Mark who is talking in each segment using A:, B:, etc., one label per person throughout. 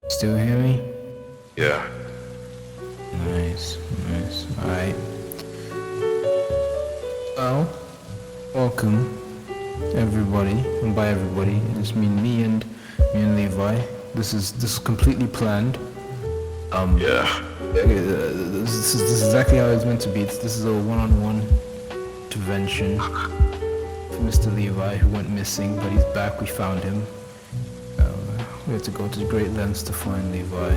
A: Still hear me?
B: Yeah.
A: Nice. Alright. Well, welcome everybody, and by everybody, I just mean me and Levi. This is completely planned.
B: Yeah.
A: This is exactly how it's meant to be. This is a one-on-one intervention for Mr. Levi, who went missing, but he's back. We found him. We had to go to great lengths to find Levi.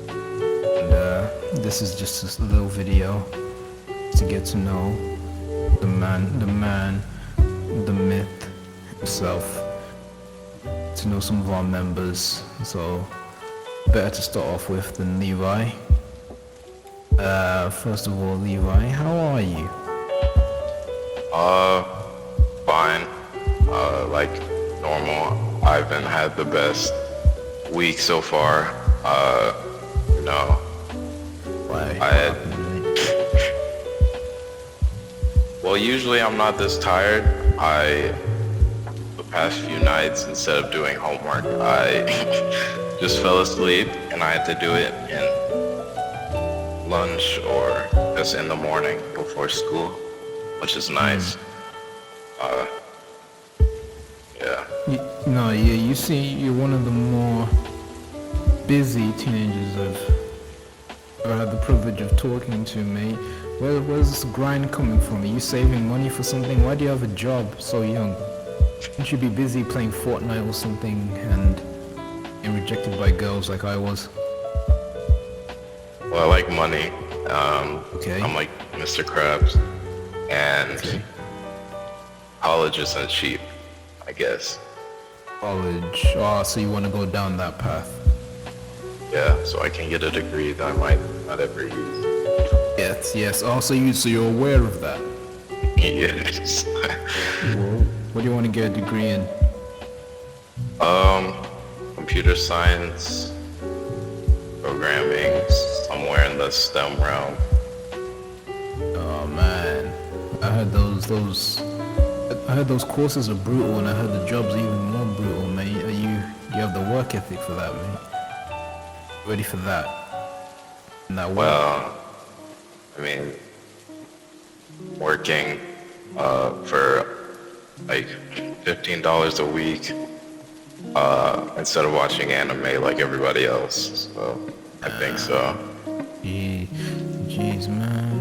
A: And this is just a little video to get to know the man, the myth himself. To know some of our members. So better to start off with than Levi. First of all, Levi, how are you?
B: Fine. Like normal. I haven't had the best week so far. No.
A: Why?
B: I had... Well, usually I'm not this tired. The past few nights, instead of doing homework, I just fell asleep and I had to do it in lunch or just in the morning before school, which is nice. Yeah.
A: You see, you're one of the more busy teenagers I've had the privilege of talking to, mate. Where's this grind coming from? Are you saving money for something? Why do you have a job so young? Shouldn't you be busy playing Fortnite or something and getting rejected by girls like I was?
B: Well, I like money.
A: Okay.
B: I'm like Mr. Krabs, and
A: Okay.
B: college isn't cheap, I guess.
A: College. Oh, so you want to go down that path?
B: Yeah, so I can get a degree that I might not ever use.
A: Yes. Oh, so you're aware of that?
B: Yes.
A: Whoa. What do you want to get a degree in?
B: Computer science, programming, somewhere in the STEM realm.
A: Oh man, I heard those courses are brutal, and I heard the jobs are even more brutal, mate. You have the work ethic for that, mate? Ready for that? And that work?
B: Well, I mean, working for like $15 a week instead of watching anime like everybody else. So I think so.
A: Jeez, man.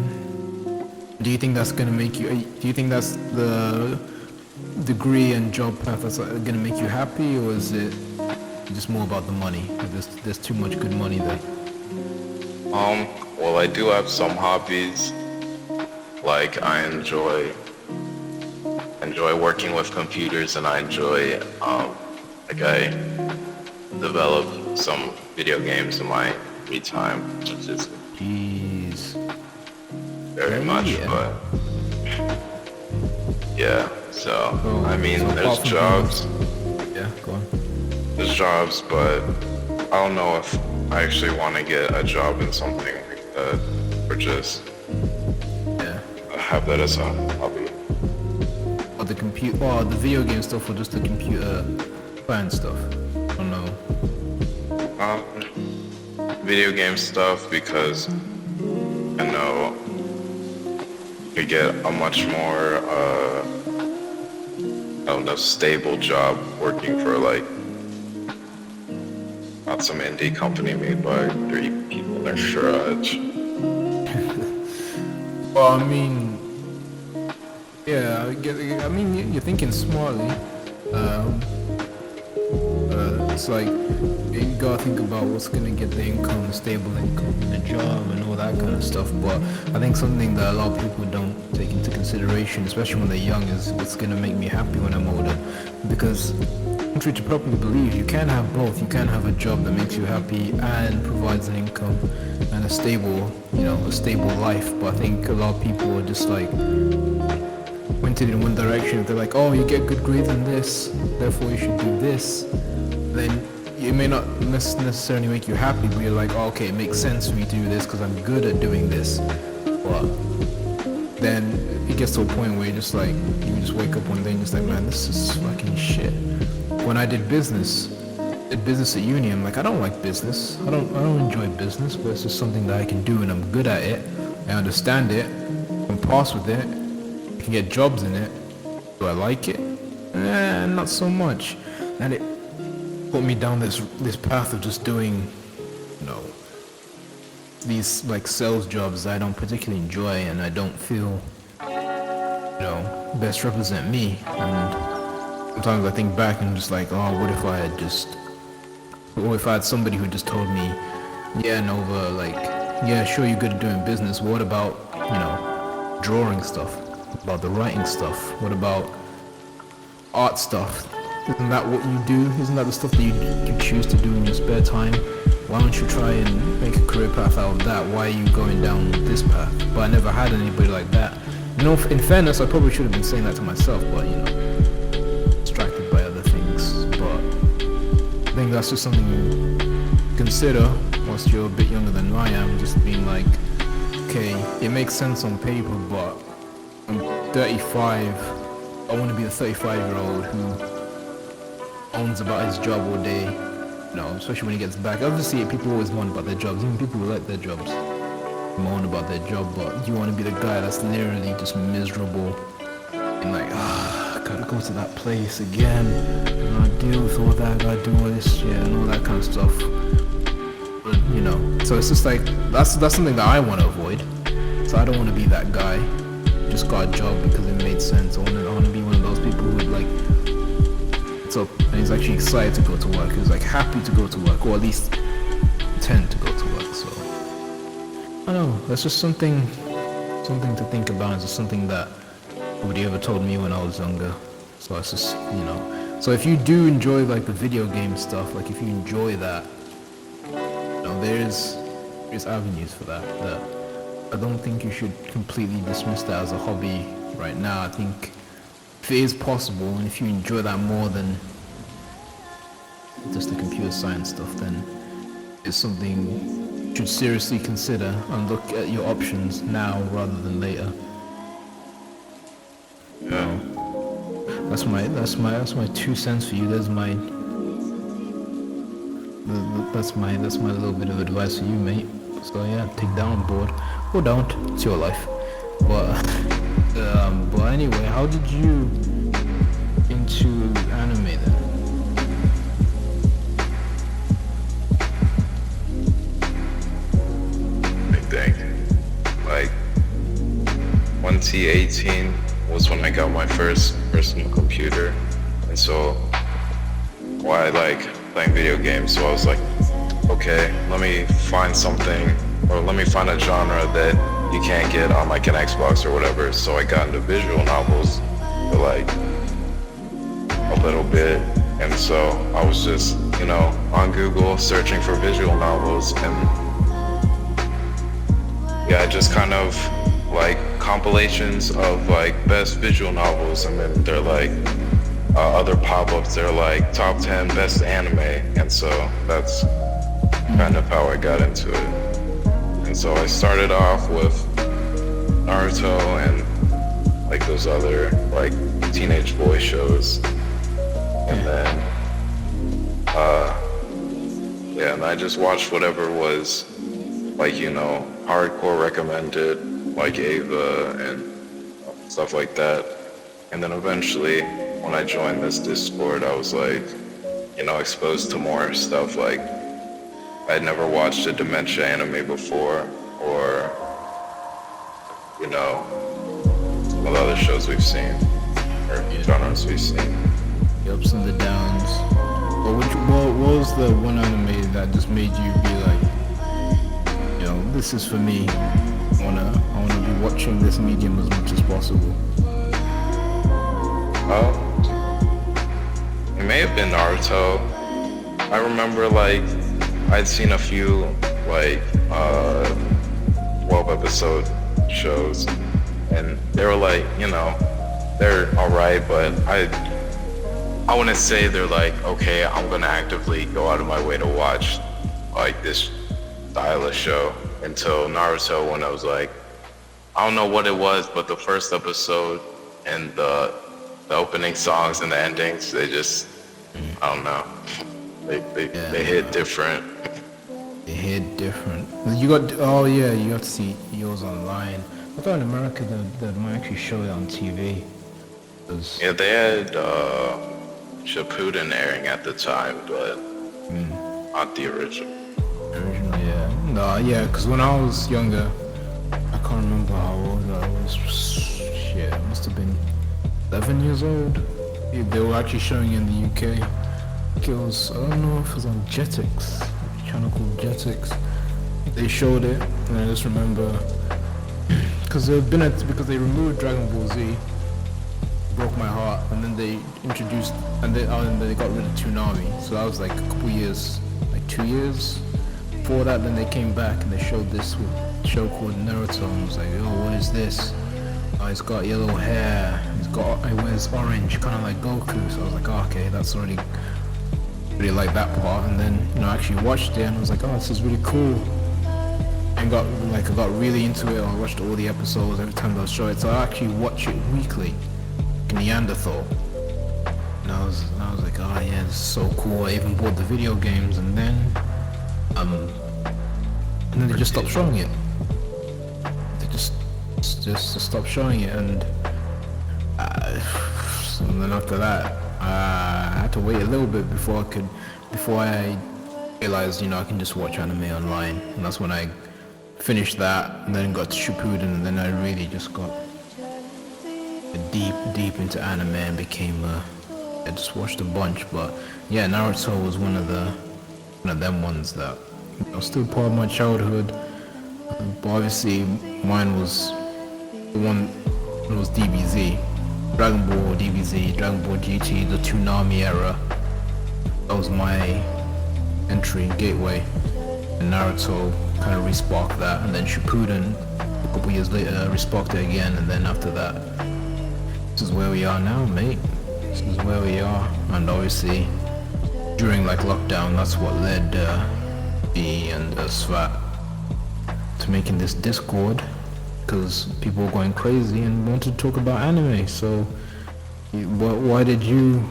A: Do you think that's gonna make you? Do you think that's the degree and job path that's gonna make you happy, or is it just more about the money? There's too much good money there.
B: Well, I do have some hobbies. Like I enjoy working with computers, and I enjoy like I develop some video games in my free time, which is
A: Jeez.
B: very much,
A: Yeah.
B: but yeah. So I mean,
A: So
B: there's
A: apart from
B: jobs,
A: Yeah, go on.
B: but I don't know if I actually want to get a job in something like that, or just
A: Yeah.
B: have that as a hobby.
A: Or the video game stuff, or just the computer science stuff? I don't know.
B: Video game stuff, because I know you could get a much more I don't know, stable job working for like not some indie company made by 3 people in their garage.
A: Well, I mean, yeah, I mean, you're thinking smartly. It's like you gotta think about what's gonna get the income, the stable income, the job, and all that kind of stuff. But I think something that a lot of people don't take into consideration, especially when they're young, is what's gonna make me happy when I'm older. Because contrary to popular belief, you can have both. You can have a job that makes you happy and provides an income and a stable life. But I think a lot of people are just like pointed in one direction. They're like, oh, you get good grades in this, therefore you should do this. Then it may not necessarily make you happy, but you're like, oh, okay, it makes sense for me to do this because I'm good at doing this. But then it gets to a point where you're just like, you just wake up one day and just like, man, this is fucking shit. When I did business, did business at uni. I'm like, I don't like business. I don't enjoy business, but it's just something that I can do and I'm good at it. I understand it. I'm pass with it. I can get jobs in it. Do I like it? Not so much. And it put me down this path of just doing, you know, these like sales jobs that I don't particularly enjoy and I don't feel, best represent me. And sometimes I think back and I'm just like, oh, what if I had just, or if I had somebody who just told me, yeah, Nova, like, yeah, sure, you're good at doing business. What about, drawing stuff? What about the writing stuff? What about art stuff? Isn't that what you do? Isn't that the stuff that you choose to do in your spare time? Why don't you try and make a career path out of that? Why are you going down this path? But I never had anybody like that. In fairness, I probably should have been saying that to myself, but, distracted by other things. But I think that's just something you consider once you're a bit younger than I am, just being like, okay, it makes sense on paper, but I'm 35. I want to be the 35-year-old who owns about his job all day, especially when he gets back. Obviously, people always moan about their jobs, even people who like their jobs moan about their job, but you want to be the guy that's literally just miserable and like, I gotta go to that place again, and I deal with all that, I gotta do all this shit and all that kind of stuff. But, so it's just like, that's something that I want to avoid. So I don't want to be that guy who just got a job because it made sense. I want to be one of those people who would like, what's up, and he's actually excited to go to work. He's like happy to go to work, or at least intend to go to work. So I don't know, that's just something to think about. It's just something that nobody ever told me when I was younger. So it's just, so if you do enjoy like the video game stuff, like if you enjoy that, there's avenues for that I don't think you should completely dismiss that as a hobby right now. I think if it is possible, and if you enjoy that more than just the computer science stuff, then it's something you should seriously consider and look at your options now rather than later.
B: Yeah.
A: That's my 2 cents for you. That's my little bit of advice for you, mate. So yeah, take that on board or don't. It's your life. But anyway, how did you into anime then?
B: I think like 2018 was when I got my first personal computer, and so I like playing video games. So I was like, okay, let me find something, or let me find a genre that you can't get on like an Xbox or whatever. So I got into visual novels for like a little bit, and so I was just, on Google searching for visual novels, and yeah, just kind of like compilations of like best visual novels, and then they're like other pop-ups, they're like top 10 best anime, and so that's kind of how I got into it. And so I started off with Naruto and like those other like teenage boy shows, and then and I just watched whatever was like, hardcore recommended, like Ava and stuff like that. And then eventually when I joined this Discord, I was like, exposed to more stuff. Like I'd never watched a dementia anime before, or some of the other shows we've seen, or genres we've seen.
A: The ups and the downs. What was the one anime that just made you be like, this is for me. I wanna be watching this medium as much as possible.
B: It may have been Naruto. I remember like I'd seen a few like 12 episode shows, and they were like, they're alright, but I wouldn't say they're like, okay, I'm gonna actively go out of my way to watch like this style of show, until Naruto, when I was like, I don't know what it was, but the first episode and the opening songs and the endings, they just, I don't know. They hit different.
A: It hit different. You got, oh yeah, you have to see yours online. I thought in America they might actually show it on TV. 'Cause-
B: Yeah, they had Shippuden airing at the time, but not the original.
A: Originally, yeah. No, yeah, because when I was younger, I can't remember how old I was. Shit, I must have been 11 years old. Yeah, they were actually showing it in the UK. It was, I don't know if it was on Jetix, a channel called Jetix. They showed it, and I just remember, because they removed Dragon Ball Z, broke my heart, and then they introduced, and they got rid of Toonami. So that was like a couple years, like 2 years. Before that, then they came back and they showed this show called Naruto, and I was like, oh, what is this? Oh, he's got yellow hair, he wears orange, kind of like Goku. So I was like, oh, okay, that's already really like that part. And then, I actually watched it and I was like, oh, this is really cool. And I got really into it. I watched all the episodes every time they'll show it. So I actually watch it weekly, Neanderthal. And I was like, oh yeah, this is so cool. I even bought the video games, and then they just stopped showing it. They just stopped showing it, and then after that, I had to wait a little bit before I realized, I can just watch anime online, and that's when I finished that, and then got to Shippuden, and then I really just got deep into anime and became I just watched a bunch. But yeah, Naruto was one of them ones that still part of my childhood. But obviously mine was the one that was DBZ, Dragon Ball DBZ, Dragon Ball GT, the Toonami era. That was my entry gateway, and Naruto kind of resparked that, and then Shippuden a couple years later resparked it again, and then after that, this is where we are now, mate. This is where we are. And obviously during like lockdown, that's what led me and Svat to making this Discord, because people were going crazy and wanted to talk about anime. So why did you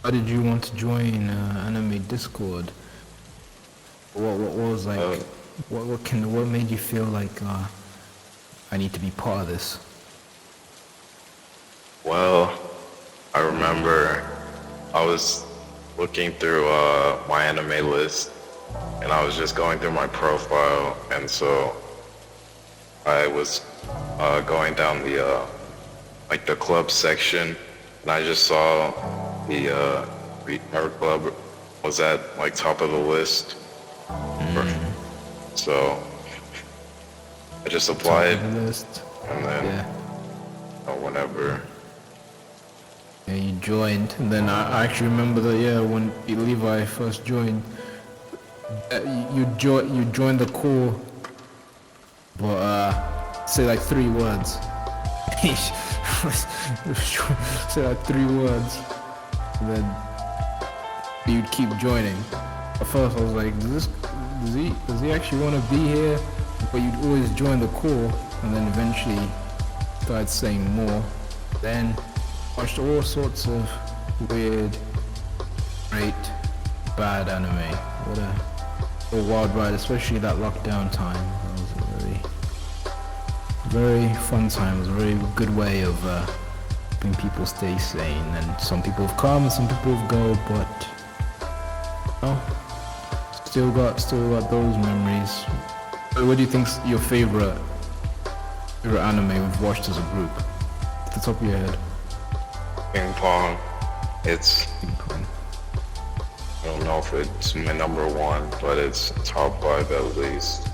A: want to join anime Discord? What was like what made you feel like I need to be part of this?
B: Well, I remember I was looking through my anime list, and I was just going through my profile, and so I was going down the like the club section, and I just saw the our club was at like top of the list. So I just applied, and then whenever.
A: Yeah, you joined, and then I actually remember that, when Levi first joined, you joined the call, but say like 3 words. Say like 3 words, and then you'd keep joining. At first I was like, does he actually want to be here? But you'd always join the call, and then eventually started saying more. Then watched all sorts of weird, great, bad anime. What a wild ride, especially that lockdown time. That was a very fun time. It was a very good way of helping people stay sane. And some people have come, and some people have go, but still got those memories. What do you think's your favorite anime we've watched as a group? At the top of your head.
B: Ping pong. It's, I don't know if it's my number 1, but it's top 5 at least.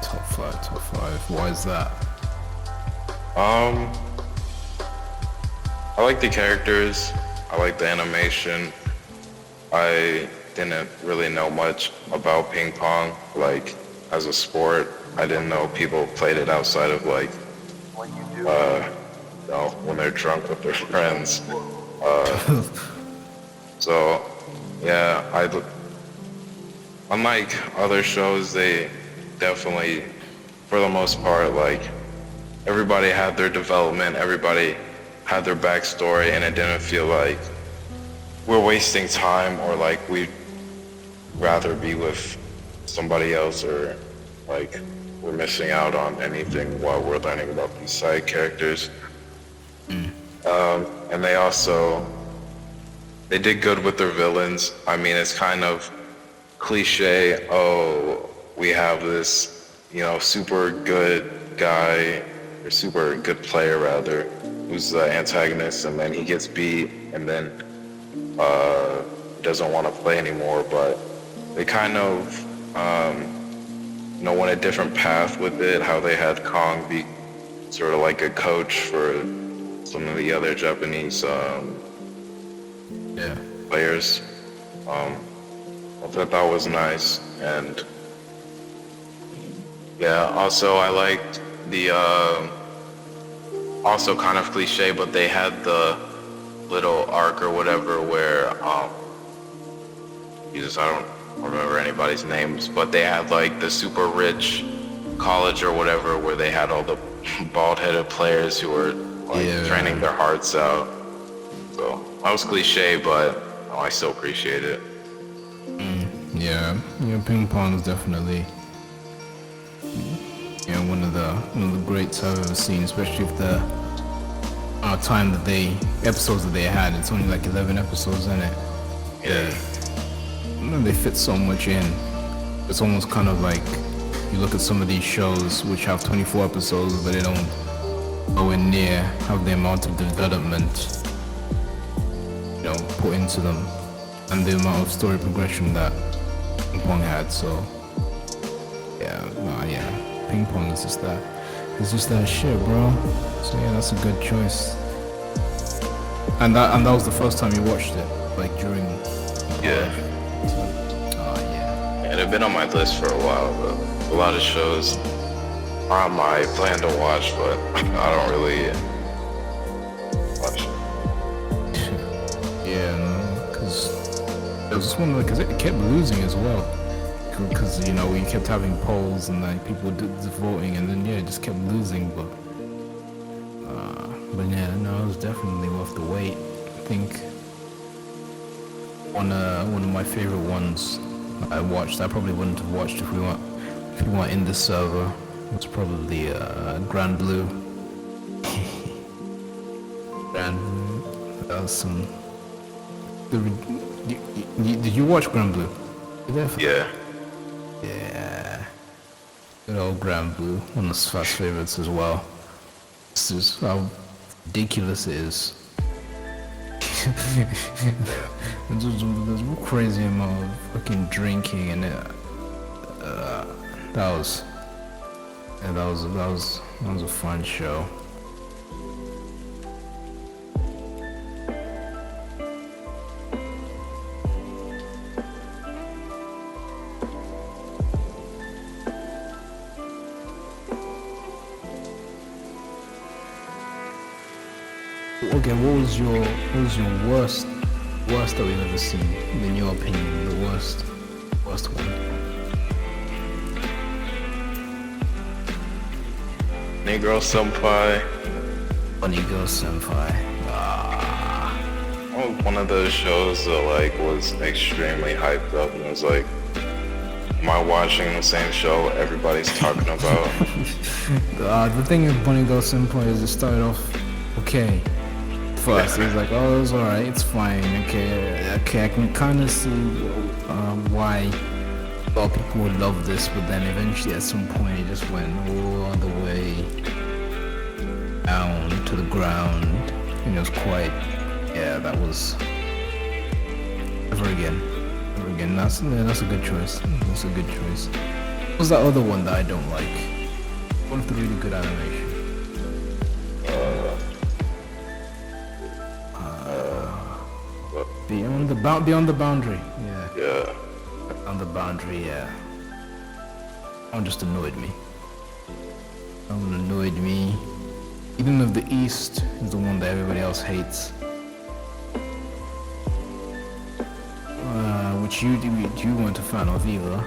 A: Top 5. Why is that?
B: I like the characters. I like the animation. I didn't really know much about ping pong, like as a sport. I didn't know people played it outside of like, when they're drunk with their friends. So, yeah, unlike other shows, they definitely, for the most part, like, everybody had their development, everybody had their backstory, and it didn't feel like we're wasting time, or like we'd rather be with somebody else, or like we're missing out on anything while we're learning about these side characters. And they did good with their villains. I mean, it's kind of cliche, oh, we have this, super good guy, or super good player rather, who's the antagonist, and then he gets beat, and then doesn't want to play anymore, but they kind of went a different path with it, how they had Kong be sort of like a coach for some of the other Japanese players. I thought that was nice, and yeah, also I liked the also kind of cliche, but they had the little arc or whatever where I don't remember anybody's names, but they had like the super rich college or whatever where they had all the bald-headed players who were training their hearts out. So that was cliche, but I still appreciate it.
A: Ping pong is definitely one of the greats I've ever seen, especially with the episodes that they had. It's only like 11 episodes in it. They fit so much in. It's almost kind of like you look at some of these shows which have 24 episodes, but they don't nowhere near have the amount of development put into them, and the amount of story progression that Ping Pong had. So Ping Pong is just that. It's just that shit, bro. So yeah, that's a good choice. And that was the first time you watched it, like during.
B: It had been on my list for a while, but a lot of shows are on my plan to watch, but I don't really watch.
A: Because it was just one of because it kept losing as well. Because we kept having polls and like people did the voting, and then it just kept losing. But it was definitely worth the wait. I think one of my favorite ones I watched, I probably wouldn't have watched if we weren't in the server, was probably Grand Blue. That was some. Did you watch Grand Blue?
B: Yeah.
A: Yeah. Good old Grand Blue, one of the first favorites as well. It's just how ridiculous it is. There's a crazy amount of fucking drinking, and that was a fun show. Okay, what was your worst that we've ever seen? In your opinion, the worst one.
B: Negro Senpai.
A: Funny Girl Senpai.
B: One of those shows that was extremely hyped up, and it was like, am I watching the same show everybody's talking about?
A: The thing with Bunny Girl Senpai is it started off okay. First, it was like, oh, it was alright, it's fine, okay, I can kind of see why a lot of people would love this, but then eventually at some point it just went all the way down to the ground, and it was quite, that was, never again, that's a good choice, What was that other one that I don't like? One of the really good animation. Beyond the boundary, yeah. Beyond the boundary, yeah. That one just annoyed me. Eden of the East is the one that everybody else hates. Which you weren't a fan of either.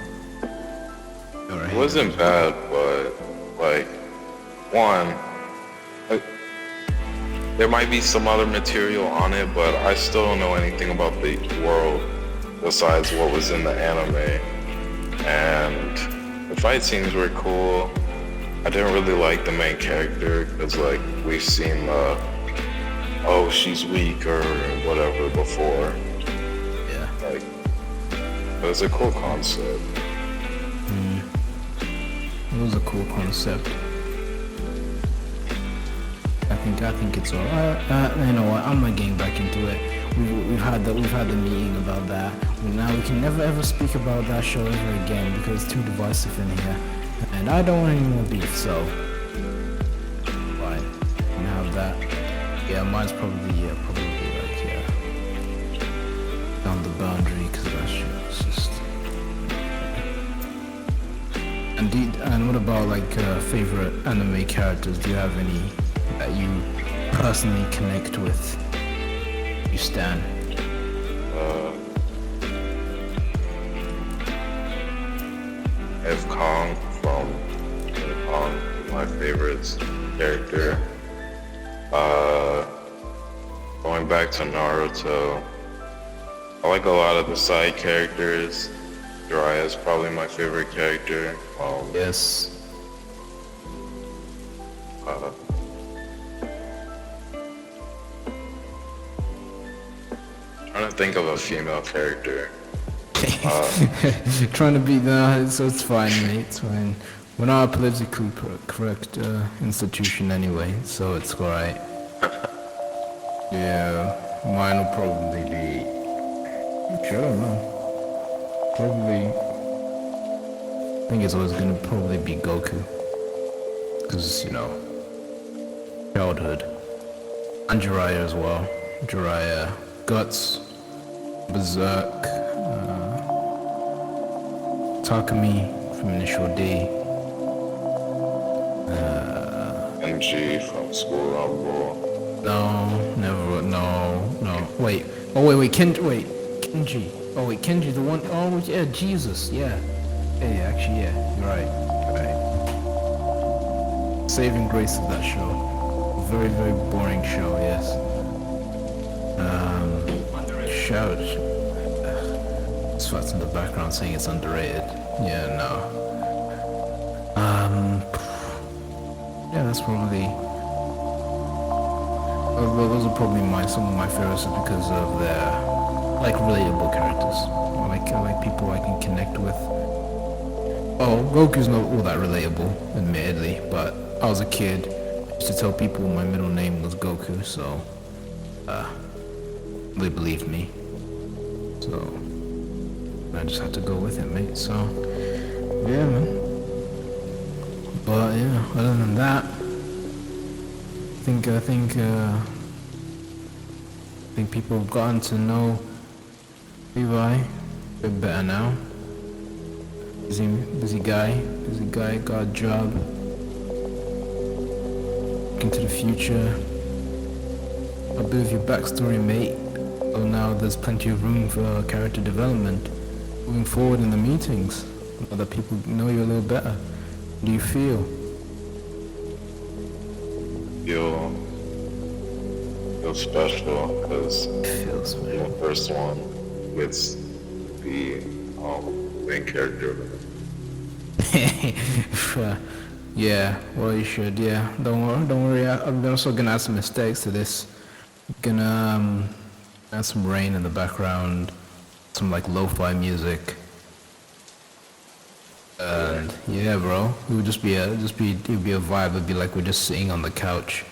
B: It wasn't bad, but one. there might be some other material on it, but I still don't know anything about the world besides what was in the anime. And the fight scenes were cool. I didn't really like the main character because like we've seen the oh she's weak or whatever before.
A: Yeah.
B: Like, but it's a cool concept.
A: It was a cool concept. I think it's alright. You know what? I'm not getting back into it. We've had the meeting about that. Now we can never ever speak about that show ever again because it's too divisive in here, and I don't want any more beef. So, right, we have that. Yeah, mine's probably like down the boundary because that shit was just. And what about like favorite anime characters? Do you have any that you personally connect with? You stan?
B: F Kong from King Kong, my favorite character. Going back to Naruto, I like a lot of the side characters. Jiraiya is probably my favorite character.
A: Yes.
B: Trying to think of a female character.
A: Trying to be so it's fine, mate. It's fine. We're not a politically correct institution anyway, so it's alright. Yeah, mine will probably be. I don't know. Probably. I think it's always gonna probably be Goku, because you know, childhood, and Jiraiya as well. Jiraiya, Guts, Berserk, Takumi from Initial D,
B: MG from School Rumble.
A: no, never, no, wait, Kenji, Kenji, the one, oh yeah, Jesus, yeah, actually, yeah, you're right, saving grace of that show, very, very boring show, yes, shout, Swats in the background saying it's underrated, yeah, no, yeah, that's probably, well, those are probably some of my favorites because of their, like, relatable characters. I like people I can connect with. Oh, Goku's not all that relatable, admittedly, but I was a kid. I used to tell people my middle name was Goku, so, they believed me. So, I just had to go with it, mate, so, yeah, man. But, yeah, other than that, I think people have gotten to know Levi a bit better now. Busy guy, got a job. Looking to the future. A bit of your backstory, mate. So now there's plenty of room for character development. Moving forward in the meetings, so that people know you a little better. How do you feel?
B: Feel special because I'm the first one gets to be main character of it.
A: Yeah, well you should, yeah. Don't worry. I'm also gonna add some mistakes to this. Gonna add some rain in the background, some like lo-fi music. And yeah, bro, it would be a vibe. It'd be like we're just sitting on the couch,